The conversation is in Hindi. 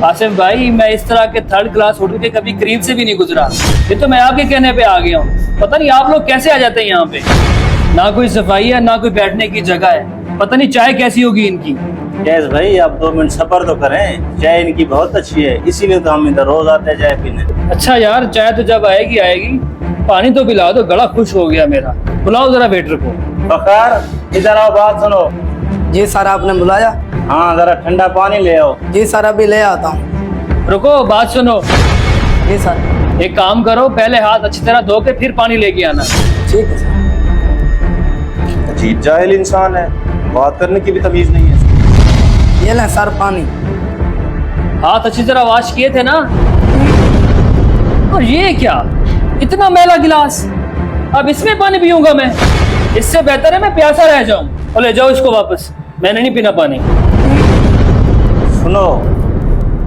आसिफ भाई, मैं इस तरह के थर्ड क्लास होटल के कभी करीब से भी नहीं गुजरा। ये तो मैं आपके कहने पे आ गया हूँ। पता नहीं आप लोग कैसे आ जाते हैं यहाँ पे। ना कोई सफाई है, ना कोई बैठने की जगह है। पता नहीं चाय कैसी होगी इनकी। कैस भाई, आप 2 मिनट सफर तो करें। चाय इनकी बहुत अच्छी है, इसीलिए तो हम इधर रोज आते हैं चाय पीने। अच्छा यार, चाय तो जब आएगी आएगी, पानी तो पिला दो, गला खुश हो गया मेरा। बुलाओ जरा वेटर को। फकार, इधर आओ, बात सुनो। जी सर, आपने बुलाया? हाँ, जरा ठंडा पानी ले आओ। जी सर, अभी ले आता हूँ। रुको, बात सुनो। जी सर। एक काम करो, पहले हाथ अच्छी तरह धो के फिर पानी लेके आना। ठीक है सर। अजीब जाहिल इंसान है, बात करने की भी तमीज नहीं है। ये लें सर पानी। हाथ अच्छी तरह वॉश किए थे ना? और ये क्या, इतना मैला गिलास, अब इसमें पानी पीऊंगा मैं? इससे बेहतर है मैं प्यासा रह जाऊं। और ले जाओ इसको वापस, मैंने नहीं पीना पानी। सुनो,